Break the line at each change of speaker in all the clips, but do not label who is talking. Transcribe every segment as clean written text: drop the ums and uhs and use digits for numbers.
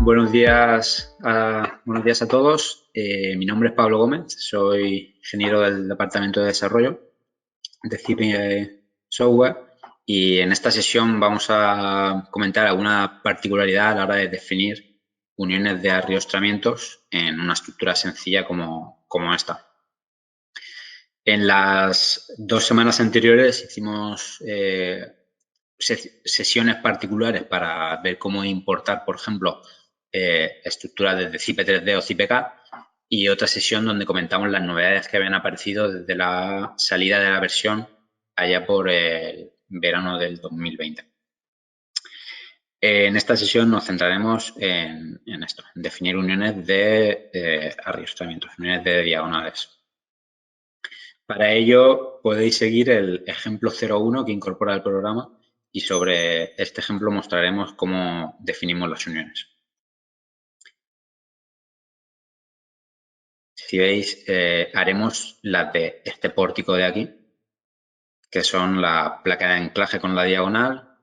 Buenos días a todos. Mi nombre es Pablo Gómez, soy ingeniero del Departamento de Desarrollo de CIPI Software y en esta sesión vamos a comentar alguna particularidad a la hora de definir uniones de arriostramientos en una estructura sencilla como esta. En las 2 semanas anteriores hicimos sesiones particulares para ver cómo importar, por ejemplo, estructuras desde CIP 3D o CIPK y otra sesión donde comentamos las novedades que habían aparecido desde la salida de la versión allá por el verano del 2020. En esta sesión nos centraremos en esto, en definir uniones de arriostramientos, uniones de diagonales. Para ello podéis seguir el ejemplo 01 que incorpora el programa y sobre este ejemplo mostraremos cómo definimos las uniones. Si veis, haremos las de este pórtico de aquí, que son la placa de anclaje con la diagonal,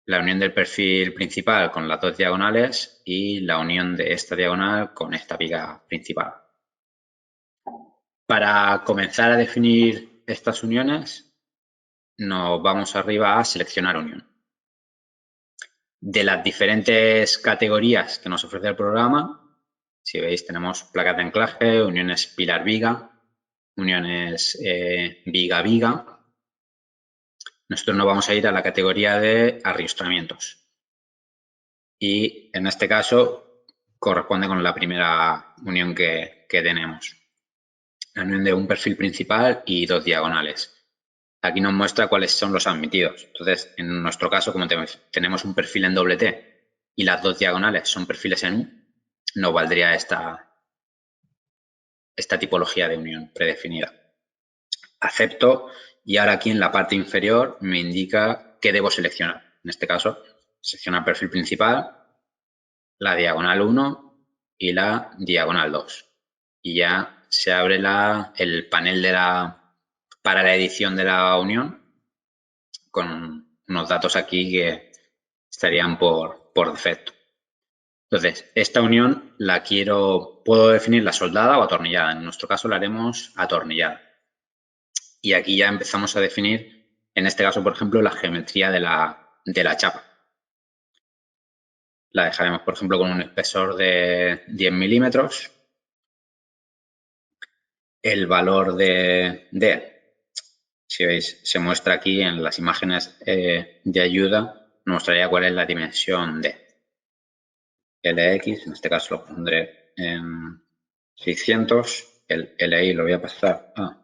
la unión del perfil principal con las dos diagonales y la unión de esta diagonal con esta viga principal. Para comenzar a definir estas uniones, nos vamos arriba a seleccionar unión. De las diferentes categorías que nos ofrece el programa, si veis tenemos placas de anclaje, uniones pilar-viga, uniones viga-viga. Nosotros nos vamos a ir a la categoría de arriostramientos y en este caso corresponde con la primera unión que tenemos. La unión de un perfil principal y dos diagonales. Aquí nos muestra cuáles son los admitidos. Entonces, en nuestro caso, como tenemos un perfil en doble T y las dos diagonales son perfiles en U, nos valdría esta tipología de unión predefinida. Acepto y ahora aquí en la parte inferior me indica qué debo seleccionar. En este caso, selecciono el perfil principal, la diagonal 1 y la diagonal 2. Y ya se abre el panel para la edición de la unión con unos datos aquí que estarían por defecto. Entonces, esta unión puedo definirla soldada o atornillada. En nuestro caso la haremos atornillada. Y aquí ya empezamos a definir, en este caso, por ejemplo, la geometría de la chapa. La dejaremos, por ejemplo, con un espesor de 10 milímetros. El valor de D, si veis, se muestra aquí en las imágenes de ayuda, nos mostraría cuál es la dimensión D. LX, en este caso lo pondré en 600, el LI lo voy a pasar a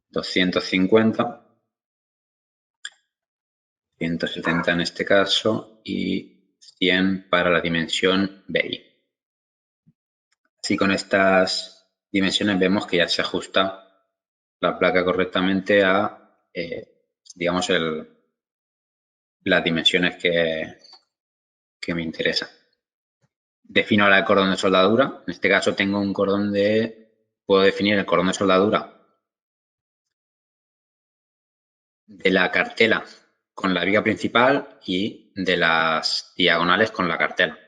250, 170 en este caso y 100 para la dimensión BI. Así con estas dimensiones vemos que ya se ajusta la placa correctamente a, digamos, las dimensiones que me interesan. Defino ahora el cordón de soldadura. En este caso tengo un cordón puedo definir el cordón de soldadura de la cartela con la viga principal y de las diagonales con la cartela.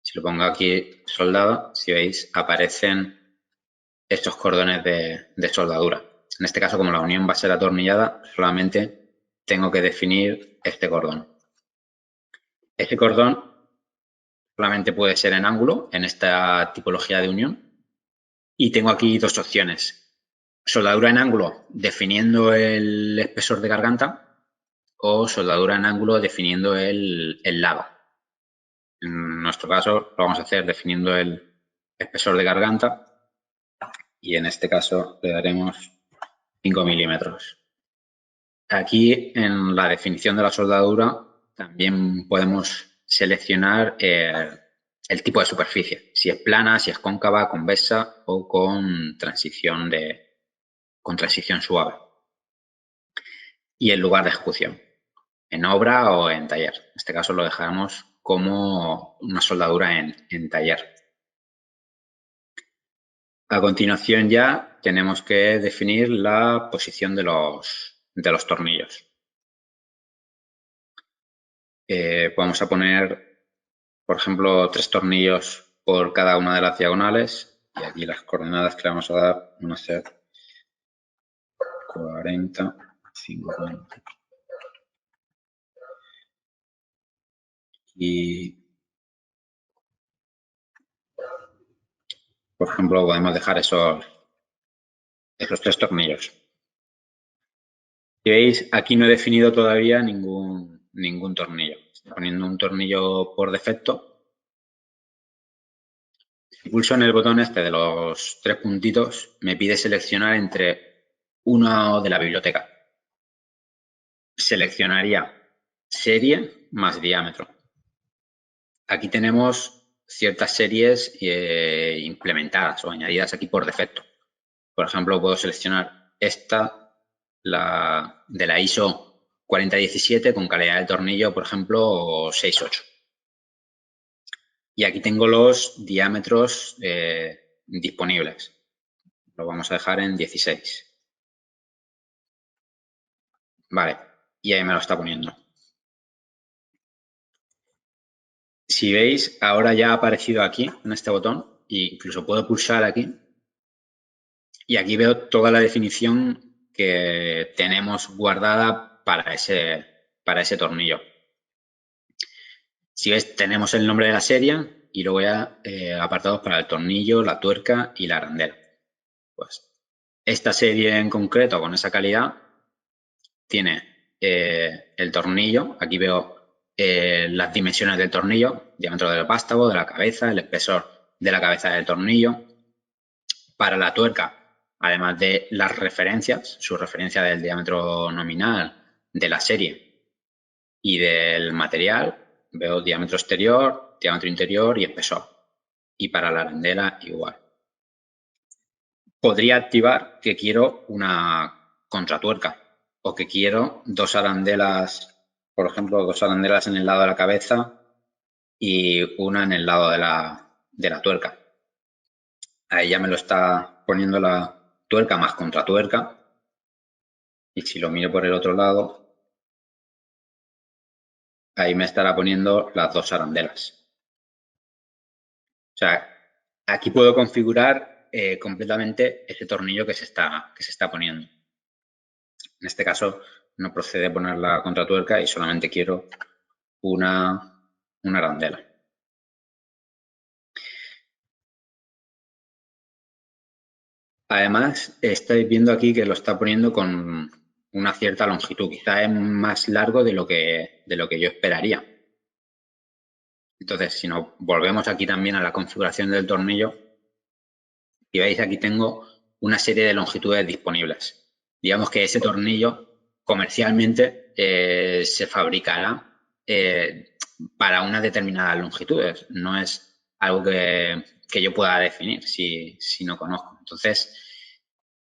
Si lo pongo aquí soldada, si veis, aparecen estos cordones de soldadura. En este caso, como la unión va a ser atornillada, solamente tengo que definir este cordón. Este cordón solamente puede ser en ángulo, en esta tipología de unión. Y tengo aquí dos opciones. Soldadura en ángulo definiendo el espesor de garganta o soldadura en ángulo definiendo el lado. En nuestro caso lo vamos a hacer definiendo el espesor de garganta y en este caso le daremos 5 milímetros. Aquí en la definición de la soldadura también podemos seleccionar el tipo de superficie, si es plana, si es cóncava, convexa o con transición suave. Y el lugar de ejecución, en obra o en taller. En este caso lo dejamos como una soldadura en taller. A continuación ya tenemos que definir la posición de los tornillos. Vamos a poner por ejemplo, 3 tornillos por cada una de las diagonales. Y aquí las coordenadas que le vamos a dar van a ser 40, 50. Y, por ejemplo, podemos dejar esos 3 tornillos. Si veis, aquí no he definido todavía ningún tornillo. Estoy poniendo un tornillo por defecto. Si pulso en el botón este de los 3 puntitos, me pide seleccionar entre uno de la biblioteca. Seleccionaría serie más diámetro. Aquí tenemos ciertas series implementadas o añadidas aquí por defecto. Por ejemplo, puedo seleccionar esta, la de la ISO 4017 con calidad de tornillo, por ejemplo, 6.8. Y aquí tengo los diámetros disponibles. Lo vamos a dejar en 16. Vale, y ahí me lo está poniendo. Si veis, ahora ya ha aparecido aquí, en este botón, e incluso puedo pulsar aquí. Y aquí veo toda la definición que tenemos guardada para ese tornillo. Si ves, tenemos el nombre de la serie y luego ya apartados para el tornillo, la tuerca y la arandela. Pues esta serie en concreto, con esa calidad, tiene el tornillo. Aquí veo las dimensiones del tornillo, diámetro del vástago, de la cabeza, el espesor de la cabeza del tornillo. Para la tuerca, además de las referencias, su referencia del diámetro nominal de la serie y del material, veo diámetro exterior, diámetro interior y espesor. Y para la arandela igual. Podría activar que quiero una contratuerca o que quiero 2 arandelas, por ejemplo, 2 arandelas en el lado de la cabeza y una en el lado de la tuerca. Ahí ya me lo está poniendo la tuerca más contratuerca. Y si lo miro por el otro lado, ahí me estará poniendo las 2 arandelas. O sea, aquí puedo configurar completamente ese tornillo que se está poniendo. En este caso, no procede poner la contratuerca y solamente quiero una arandela. Además, estáis viendo aquí que lo está poniendo con una cierta longitud. Quizá es más largo de lo que yo esperaría. Entonces, si nos volvemos aquí también a la configuración del tornillo, y veis aquí tengo una serie de longitudes disponibles. Digamos que ese tornillo comercialmente se fabricará para unas determinadas longitudes. No es algo que yo pueda definir si no conozco. Entonces,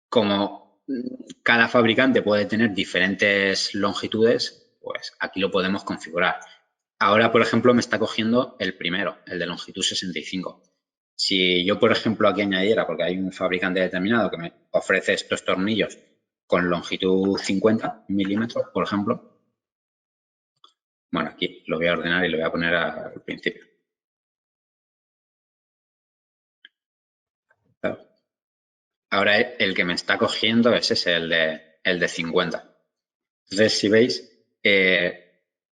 como cada fabricante puede tener diferentes longitudes, pues aquí lo podemos configurar. Ahora, por ejemplo, me está cogiendo el primero, el de longitud 65. Si yo, por ejemplo, aquí añadiera, porque hay un fabricante determinado que me ofrece estos tornillos con longitud 50 milímetros, por ejemplo. Bueno, aquí lo voy a ordenar y lo voy a poner al principio. Claro. Ahora el que me está cogiendo es ese, el de 50. Entonces, si veis,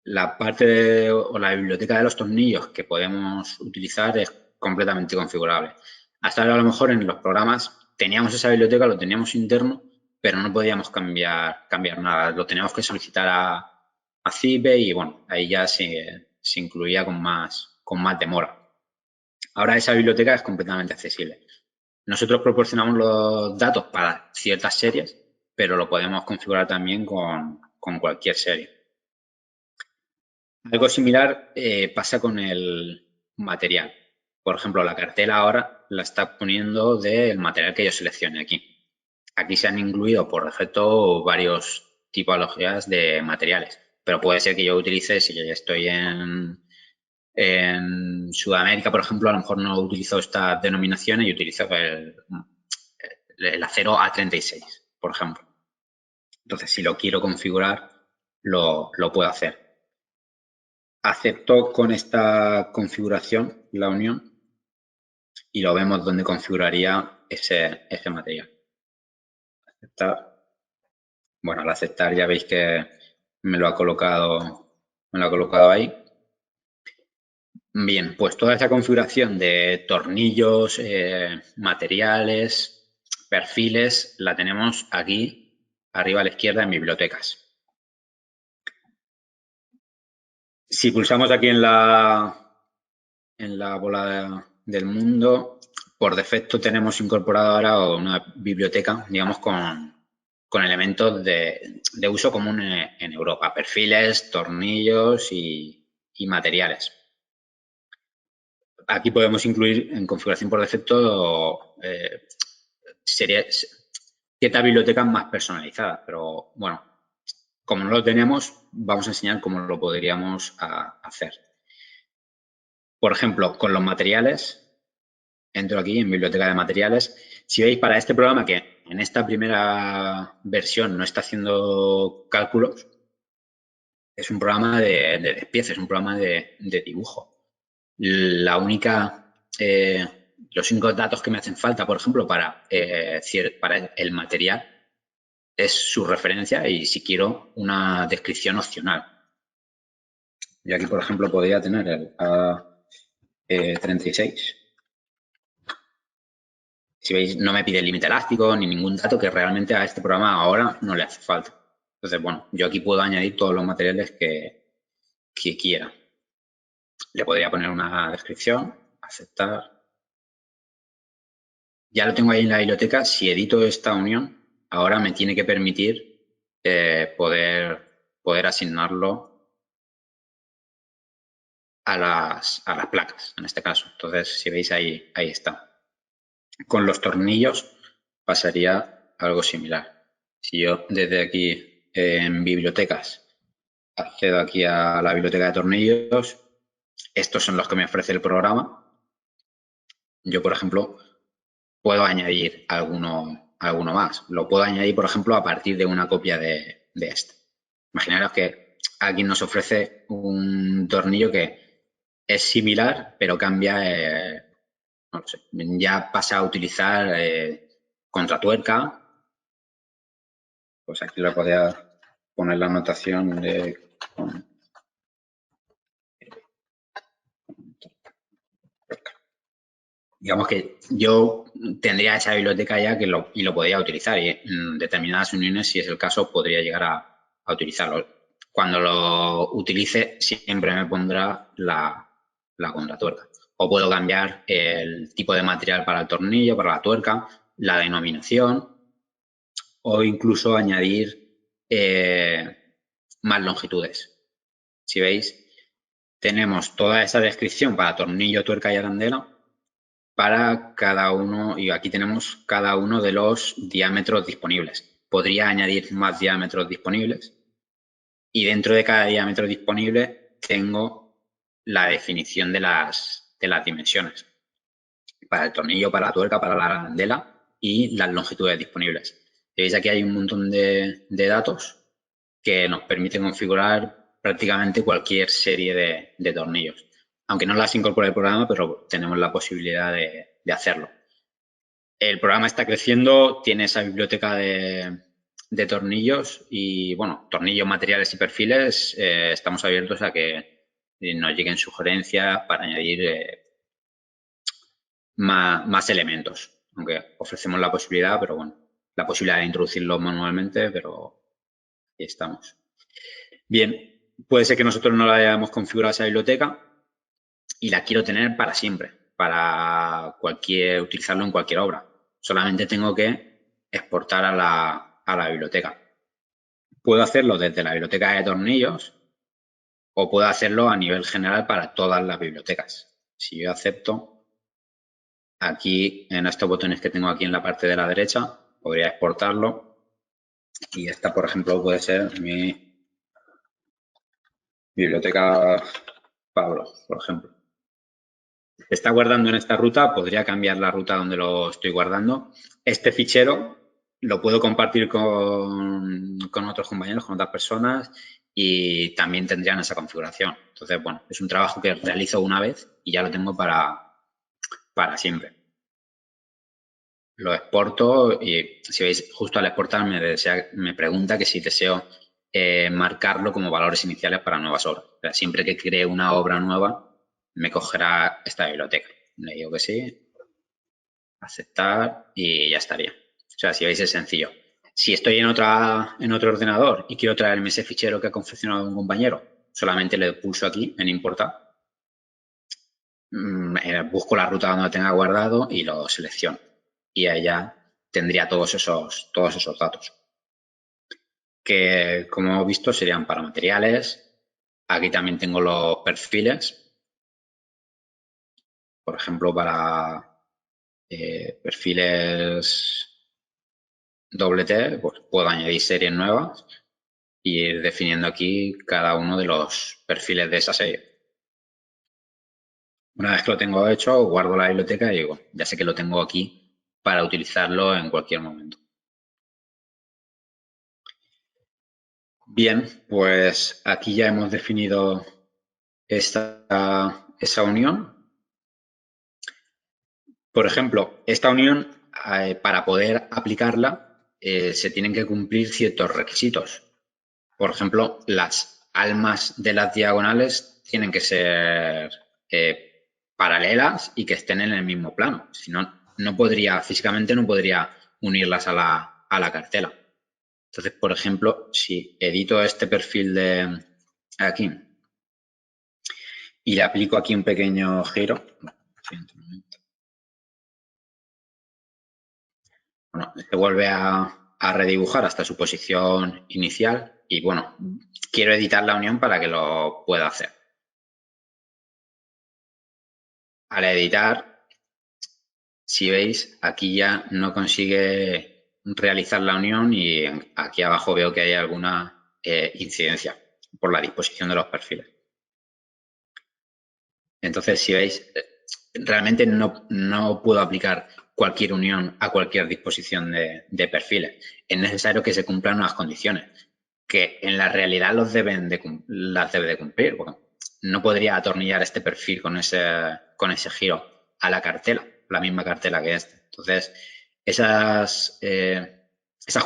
la parte o la biblioteca de los tornillos que podemos utilizar es completamente configurable. Hasta ahora, a lo mejor, en los programas teníamos esa biblioteca, lo teníamos interno, pero no podíamos cambiar nada. Lo teníamos que solicitar a CIPE y, bueno, ahí ya se incluía con más demora. Ahora esa biblioteca es completamente accesible. Nosotros proporcionamos los datos para ciertas series, pero lo podemos configurar también con cualquier serie. Algo similar pasa con el material. Por ejemplo, la cartela ahora la está poniendo del material que yo seleccione aquí. Aquí se han incluido por defecto varios tipologías de materiales, pero puede ser que yo utilice, si estoy en Sudamérica, por ejemplo, a lo mejor no utilizo estas denominaciones y utilizo el acero A36, por ejemplo. Entonces, si lo quiero configurar, lo puedo hacer. acepto con esta configuración la unión y lo vemos donde configuraría ese material. Aceptar. Bueno, al aceptar ya veis que me lo ha colocado ahí. Bien, pues toda esa configuración de tornillos, materiales, perfiles, la tenemos aquí arriba a la izquierda en bibliotecas. Si pulsamos aquí en la bola del mundo, por defecto tenemos incorporado ahora una biblioteca, digamos, con elementos de uso común en Europa, perfiles, tornillos y materiales. Aquí podemos incluir en configuración por defecto ciertas bibliotecas más personalizadas, pero bueno, como no lo tenemos, vamos a enseñar cómo lo podríamos hacer. Por ejemplo, con los materiales, entro aquí en biblioteca de materiales. Si veis, para este programa que en esta primera versión no está haciendo cálculos, es un programa de despiece, es un programa de dibujo. Los únicos datos que me hacen falta, por ejemplo, para el material es su referencia y si quiero una descripción opcional. Yo aquí, por ejemplo, podría tener el A36. Si veis, no me pide el límite elástico ni ningún dato que realmente a este programa ahora no le hace falta. Entonces, bueno, yo aquí puedo añadir todos los materiales que quiera. Le podría poner una descripción, aceptar. Ya lo tengo ahí en la biblioteca. Si edito esta unión, ahora me tiene que permitir poder asignarlo a las placas, en este caso. Entonces, si veis ahí está. Con los tornillos pasaría algo similar. Si yo desde aquí en bibliotecas accedo aquí a la biblioteca de tornillos, estos son los que me ofrece el programa. Yo, por ejemplo, puedo añadir alguno más. Lo puedo añadir, por ejemplo, a partir de una copia de este. Imaginaros que alguien nos ofrece un tornillo que es similar, pero cambia, no sé, ya pasa a utilizar contratuerca. Pues aquí le podría poner la anotación de digamos que yo tendría esa biblioteca ya y lo podría utilizar y en determinadas uniones, si es el caso, podría llegar a utilizarlo. Cuando lo utilice, siempre me pondrá la contratuerca. O puedo cambiar el tipo de material para el tornillo, para la tuerca, la denominación o incluso añadir más longitudes. Si veis, tenemos toda esa descripción para tornillo, tuerca y arandela para cada uno, y aquí tenemos cada uno de los diámetros disponibles. Podría añadir más diámetros disponibles y dentro de cada diámetro disponible tengo la definición de las dimensiones para el tornillo, para la tuerca, para la arandela y las longitudes disponibles. Veis, aquí hay un montón de datos que nos permiten configurar prácticamente cualquier serie de tornillos. Aunque no las incorpore el programa, pero tenemos la posibilidad de hacerlo. El programa está creciendo, tiene esa biblioteca de tornillos y, bueno, tornillos, materiales y perfiles. Estamos abiertos a que nos lleguen sugerencias para añadir más elementos. Aunque ofrecemos la posibilidad, pero bueno, la posibilidad de introducirlo manualmente, pero ahí estamos. Bien, puede ser que nosotros no la hayamos configurado esa biblioteca y la quiero tener para siempre, para utilizarlo en cualquier obra. Solamente tengo que exportar a la biblioteca. Puedo hacerlo desde la biblioteca de tornillos o puedo hacerlo a nivel general para todas las bibliotecas. Si yo acepto, aquí en estos botones que tengo aquí en la parte de la derecha, podría exportarlo y esta, por ejemplo, puede ser mi biblioteca Pablo, por ejemplo. Está guardando en esta ruta, podría cambiar la ruta donde lo estoy guardando. Este fichero lo puedo compartir con otros compañeros, con otras personas y también tendrían esa configuración. Entonces, bueno, es un trabajo que realizo una vez y ya lo tengo para siempre. Lo exporto y si veis, justo al exportar me pregunta que si deseo marcarlo como valores iniciales para nuevas obras. O sea, siempre que cree una obra nueva, me cogerá esta biblioteca. Le digo que sí, aceptar y ya estaría. O sea, si veis es sencillo. Si estoy en otro ordenador y quiero traerme ese fichero que ha confeccionado un compañero, solamente le pulso aquí en importar, busco la ruta donde tenga guardado y lo selecciono. Y allá tendría todos esos datos. Que como hemos visto serían para materiales. Aquí también tengo los perfiles. Por ejemplo, para perfiles doble T, pues puedo añadir series nuevas y ir definiendo aquí cada uno de los perfiles de esa serie. Una vez que lo tengo hecho, guardo la biblioteca y digo, ya sé que lo tengo aquí para utilizarlo en cualquier momento. Bien, pues aquí ya hemos definido esa unión. Por ejemplo, esta unión, para poder aplicarla, se tienen que cumplir ciertos requisitos. Por ejemplo, las almas de las diagonales tienen que ser paralelas y que estén en el mismo plano. Si no, físicamente no podría unirlas a la cartela. Entonces, por ejemplo, si edito este perfil de aquí y le aplico aquí un pequeño giro, bueno, se vuelve a redibujar hasta su posición inicial y bueno, quiero editar la unión para que lo pueda hacer. Al editar, si veis, aquí ya no consigue realizar la unión y aquí abajo veo que hay alguna incidencia por la disposición de los perfiles. Entonces, si veis, realmente no puedo aplicar cualquier unión a cualquier disposición de perfiles. Es necesario que se cumplan unas condiciones que en la realidad las debe de cumplir. Porque no podría atornillar este perfil con ese giro a la cartela, la misma cartela que este. Entonces, esas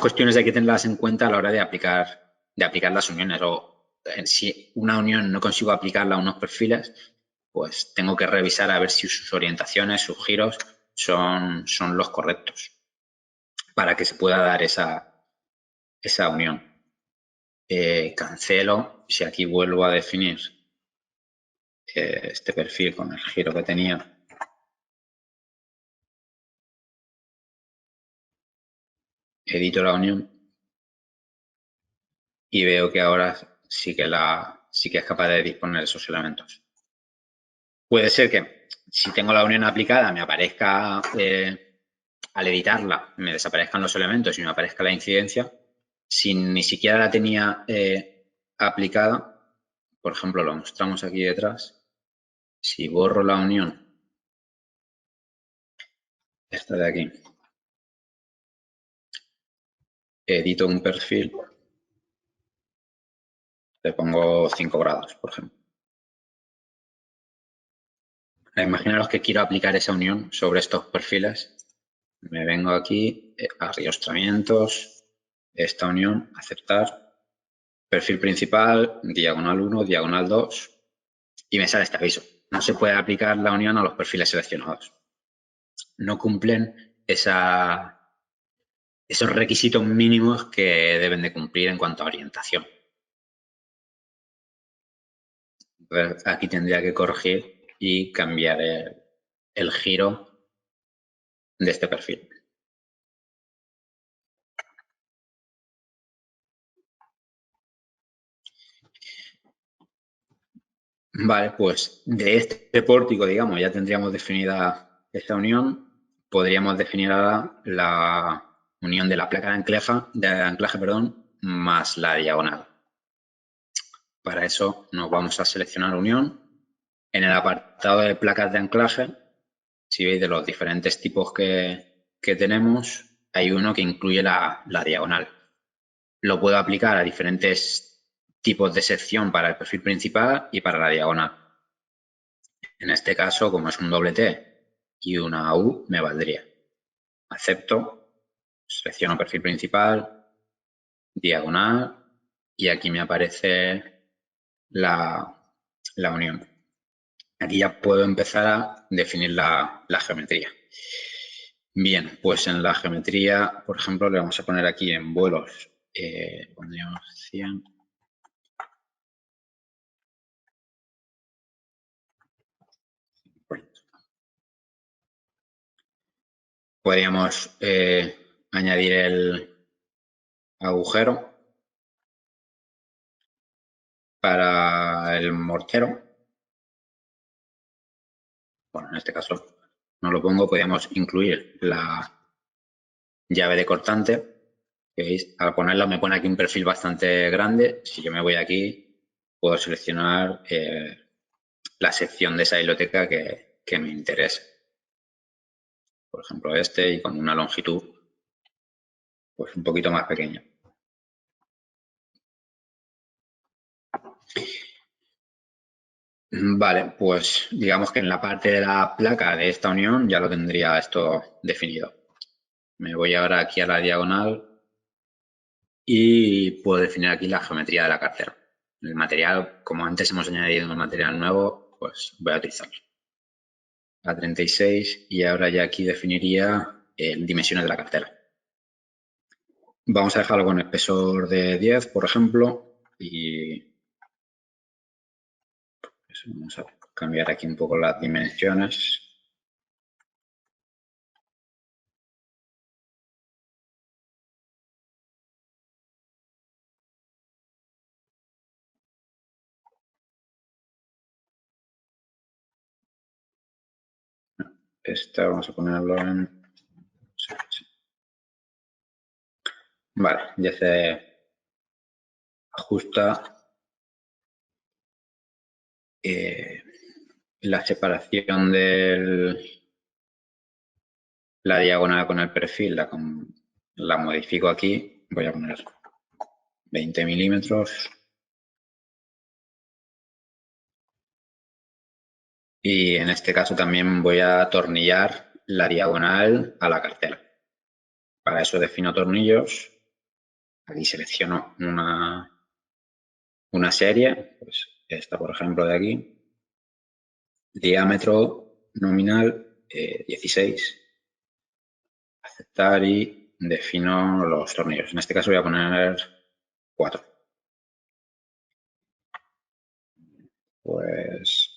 cuestiones hay que tenerlas en cuenta a la hora de aplicar las uniones. O si una unión no consigo aplicarla a unos perfiles, pues tengo que revisar a ver si sus orientaciones, sus giros son los correctos para que se pueda dar esa unión. Cancelo, si aquí vuelvo a definir este perfil con el giro que tenía, edito la unión y veo que ahora sí que es capaz de disponer esos elementos. Puede ser que si tengo la unión aplicada me aparezca, al editarla, me desaparezcan los elementos y me aparezca la incidencia. Si ni siquiera la tenía aplicada, por ejemplo, lo mostramos aquí detrás, si borro la unión, esta de aquí, edito un perfil, le pongo 5 grados, por ejemplo. Imaginaros que quiero aplicar esa unión sobre estos perfiles. Me vengo aquí, arrastramientos, esta unión, aceptar, perfil principal, diagonal 1, diagonal 2 y me sale este aviso. No se puede aplicar la unión a los perfiles seleccionados. No cumplen esos requisitos mínimos que deben de cumplir en cuanto a orientación. Entonces, aquí tendría que corregir y cambiar el giro de este perfil. Vale, pues de este pórtico, digamos, ya tendríamos definida esta unión. Podríamos definir ahora la unión de la placa de anclaje, más la diagonal. Para eso nos vamos a seleccionar unión. En el apartado de placas de anclaje, si veis de los diferentes tipos que tenemos, hay uno que incluye la diagonal. Lo puedo aplicar a diferentes tipos de sección para el perfil principal y para la diagonal. En este caso, como es un doble T y una U, me valdría. Acepto, selecciono perfil principal, diagonal y aquí me aparece la unión. Aquí ya puedo empezar a definir la geometría. Bien, pues en la geometría, por ejemplo, le vamos a poner aquí en vuelos, pondríamos 100. Podríamos añadir el agujero para el mortero. Bueno, en este caso no lo pongo, podríamos incluir la llave de cortante. ¿Veis? Al ponerla me pone aquí un perfil bastante grande. Si yo me voy aquí, puedo seleccionar la sección de esa biblioteca que me interese. Por ejemplo, este y con una longitud pues un poquito más pequeña. Vale, pues digamos que en la parte de la placa de esta unión ya lo tendría esto definido. Me voy ahora aquí a la diagonal y puedo definir aquí la geometría de la cartera. El material, como antes hemos añadido un material nuevo, pues voy a utilizarlo. A 36 y ahora ya aquí definiría dimensiones de la cartera. Vamos a dejarlo con espesor de 10, por ejemplo, y vamos a cambiar aquí un poco las dimensiones. Esta vamos a ponerlo en... Vale, ya se ajusta la separación de la diagonal con el perfil, la modifico aquí. Voy a poner 20 milímetros. Y en este caso también voy a atornillar la diagonal a la cartela. Para eso defino tornillos. Aquí selecciono una serie, pues esta por ejemplo de aquí. Diámetro nominal 16. Aceptar y defino los tornillos. En este caso voy a poner 4. Pues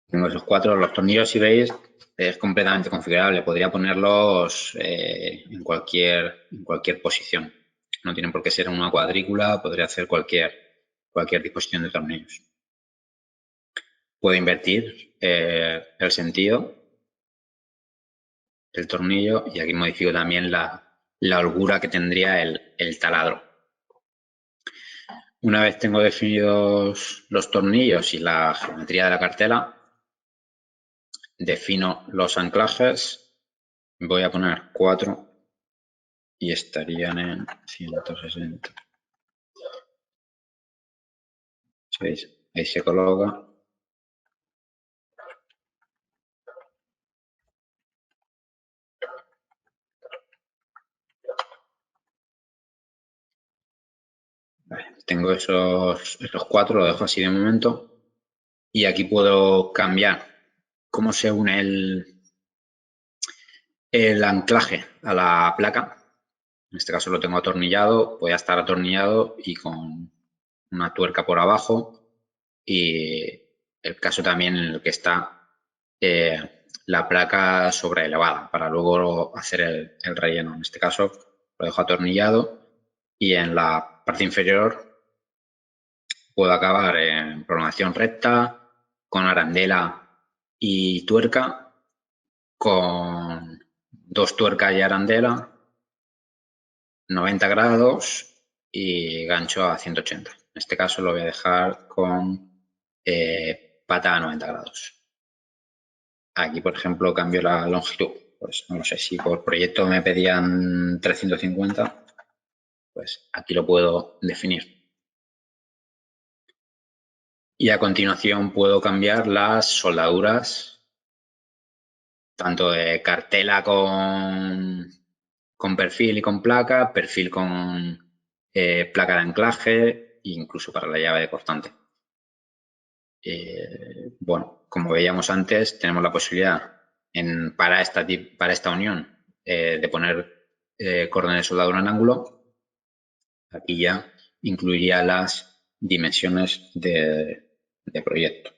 tengo esos 4. Los tornillos, si veis, es completamente configurable. Podría ponerlos en cualquier posición. No tienen por qué ser una cuadrícula, podría hacer cualquier disposición de tornillos. Puedo invertir el sentido del tornillo y aquí modifico también la holgura que tendría el taladro. Una vez tengo definidos los tornillos y la geometría de la cartela, defino los anclajes, voy a poner 4 y estarían en 160. ¿Veis? Ahí se coloca. Vale, tengo esos 4, lo dejo así de momento. Y aquí puedo cambiar cómo se une el anclaje a la placa. En este caso lo tengo atornillado, voy a estar atornillado y con una tuerca por abajo. Y el caso también en el que está la placa sobreelevada para luego hacer el relleno. En este caso lo dejo atornillado y en la parte inferior puedo acabar en prolongación recta con arandela y tuerca con 2 tuercas y arandela, 90 grados y gancho a 180. En este caso lo voy a dejar con pata a 90 grados. Aquí, por ejemplo, cambio la longitud. Pues no sé si por proyecto me pedían 350, pues aquí lo puedo definir. Y a continuación puedo cambiar las soldaduras, tanto de cartela con perfil y con placa, perfil con placa de anclaje e incluso para la llave de cortante. Bueno, como veíamos antes, tenemos la posibilidad para esta unión de poner cordón de soldadura en ángulo. Aquí ya incluiría las dimensiones de proyecto.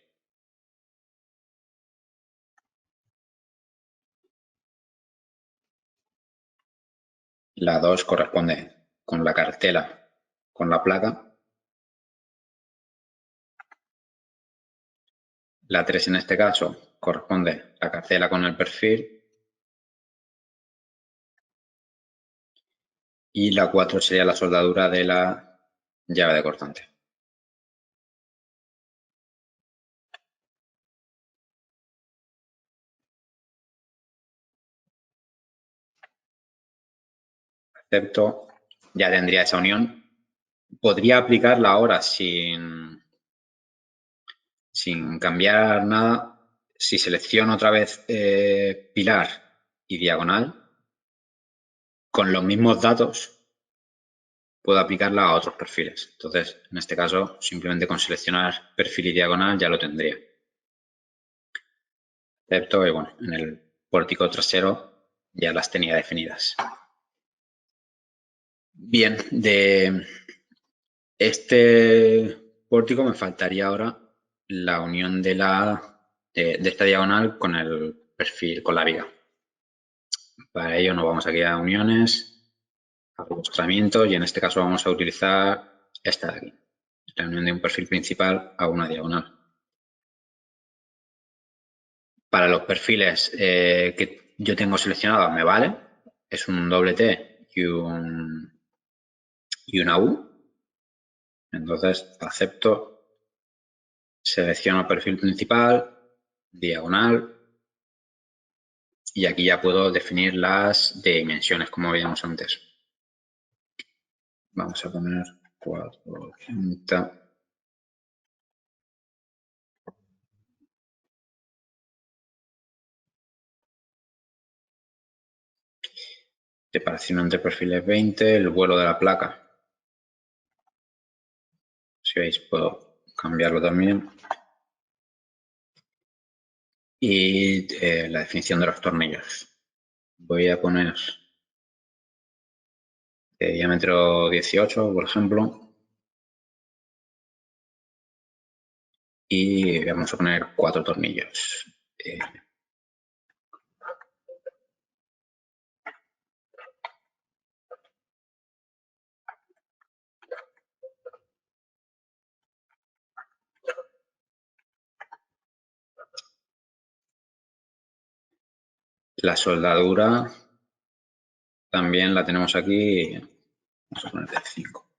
La 2 corresponde con la cartela, con la placa. La 3 en este caso corresponde la cartela con el perfil. Y la 4 sería la soldadura de la llave de cortante. Acepto, ya tendría esa unión. Podría aplicarla ahora sin cambiar nada. Si selecciono otra vez pilar y diagonal, con los mismos datos puedo aplicarla a otros perfiles. Entonces, en este caso, simplemente con seleccionar perfil y diagonal ya lo tendría. Acepto y bueno, en el pórtico trasero ya las tenía definidas. Bien, de este pórtico me faltaría ahora la unión de esta diagonal con el perfil, con la viga. Para ello nos vamos aquí a uniones, acostamientos y en este caso vamos a utilizar esta de aquí, la unión de un perfil principal a una diagonal. Para los perfiles que yo tengo seleccionados me vale, es un doble T y una U. Entonces acepto, selecciono perfil principal, diagonal y aquí ya puedo definir las dimensiones como veíamos antes. Vamos a poner 480. Separación entre perfiles 20, el vuelo de la placa. Si veis, puedo cambiarlo también. Y la definición de los tornillos. Voy a poner diámetro 18, por ejemplo. Y vamos a poner 4 tornillos. La soldadura también la tenemos aquí. Vamos a poner de 5.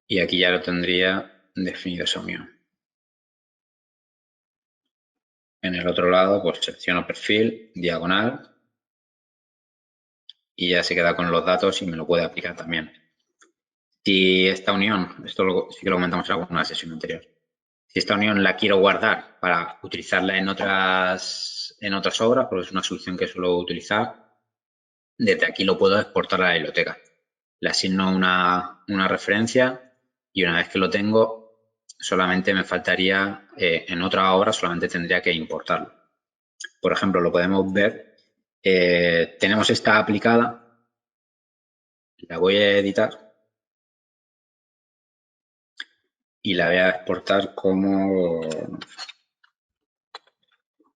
Y aquí ya lo tendría definido esa unión. En el otro lado, pues selecciono perfil, diagonal y ya se queda con los datos y me lo puede aplicar también. Si esta unión, esto sí que lo comentamos en alguna sesión anterior, si esta unión la quiero guardar para utilizarla en otras obras, porque es una solución que suelo utilizar, desde aquí lo puedo exportar a la biblioteca. Le asigno una referencia y una vez que lo tengo, solamente me faltaría, en otra obra solamente tendría que importarlo. Por ejemplo, lo podemos ver, tenemos esta aplicada, la voy a editar y la voy a exportar como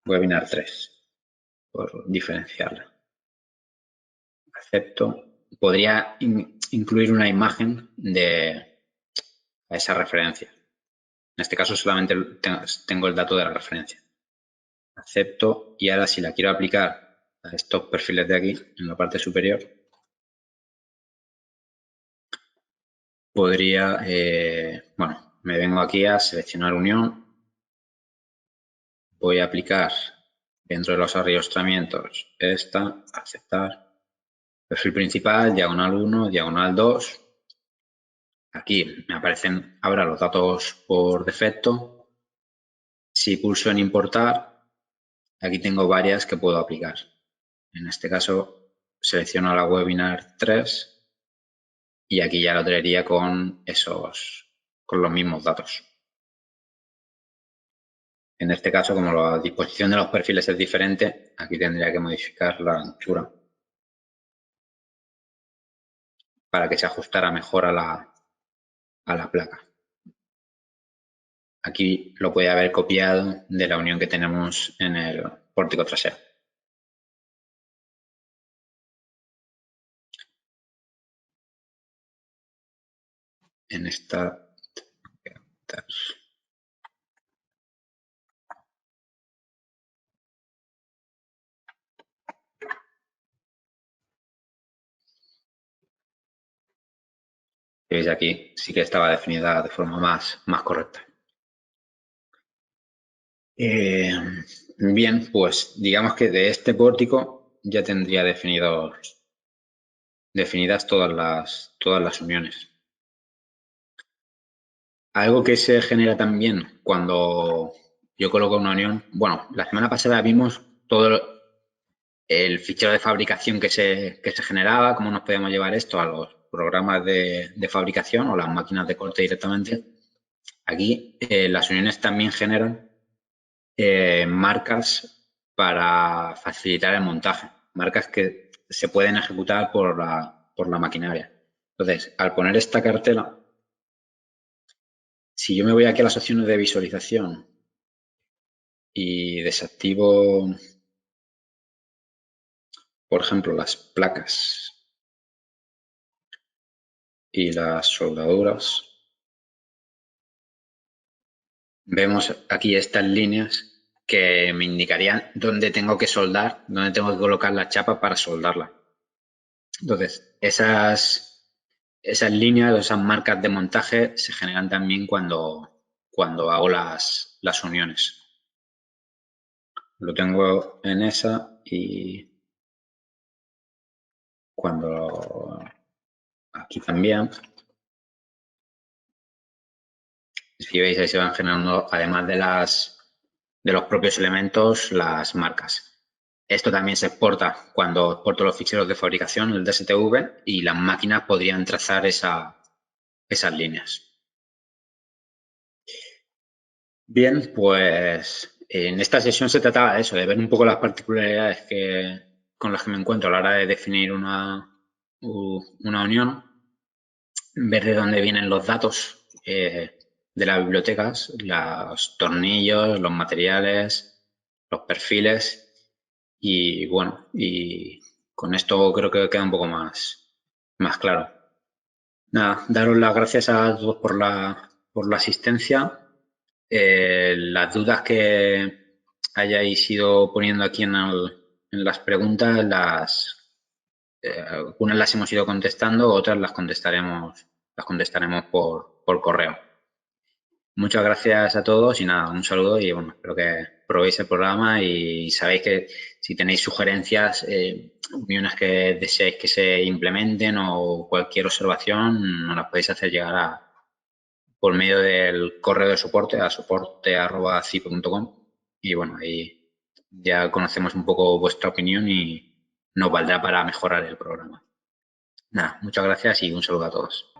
webinar 3, por diferenciarla. Acepto. Podría incluir una imagen de esa referencia. En este caso solamente tengo el dato de la referencia. Acepto y ahora si la quiero aplicar a estos perfiles de aquí, en la parte superior, podría, bueno, me vengo aquí a seleccionar unión, voy a aplicar dentro de los arrastramientos esta, aceptar, perfil principal, diagonal 1, diagonal 2. Aquí me aparecen ahora los datos por defecto. Si pulso en importar, aquí tengo varias que puedo aplicar. En este caso selecciono la webinar 3 y aquí ya lo traería con los mismos datos. En este caso, como la disposición de los perfiles es diferente, aquí tendría que modificar la anchura para que se ajustara mejor a la placa. Aquí lo puede haber copiado de la unión que tenemos en el pórtico trasero. En esta... Veis aquí, sí que estaba definida de forma más correcta. Bien, pues digamos que de este pórtico ya tendría definidas todas las uniones. Algo que se genera también cuando yo coloco una unión, bueno, la semana pasada vimos todo el fichero de fabricación que se generaba, cómo nos podíamos llevar esto a los programas de fabricación o las máquinas de corte directamente. Aquí las uniones también generan marcas para facilitar el montaje, marcas que se pueden ejecutar por la maquinaria. Entonces, al poner esta cartela, si yo me voy aquí a las opciones de visualización y desactivo, por ejemplo, las placas y las soldaduras, vemos aquí estas líneas que me indicarían dónde tengo que soldar, dónde tengo que colocar la chapa para soldarla. Entonces, esas líneas o esas marcas de montaje se generan también cuando hago las uniones. Lo tengo en esa y cuando aquí también, si veis ahí se van generando, además de los propios elementos, las marcas. Esto también se exporta cuando exporto los ficheros de fabricación, el DSTV, y las máquinas podrían trazar esas líneas. Bien, pues en esta sesión se trataba de eso, de ver un poco las particularidades con las que me encuentro a la hora de definir una unión, ver de dónde vienen los datos de las bibliotecas, los tornillos, los materiales, los perfiles y bueno, y con esto creo que queda un poco más claro. Nada, daros las gracias a todos por la asistencia. Las dudas que hayáis ido poniendo aquí en las preguntas, algunas las hemos ido contestando, otras las contestaremos por correo. Muchas gracias a todos y nada, un saludo y bueno, espero que probéis el programa y sabéis que si tenéis sugerencias, uniones que deseáis que se implementen o cualquier observación, nos las podéis hacer llegar por medio del correo de soporte a soporte@cipe.com y bueno, ahí ya conocemos un poco vuestra opinión y nos valdrá para mejorar el programa. Nada, muchas gracias y un saludo a todos.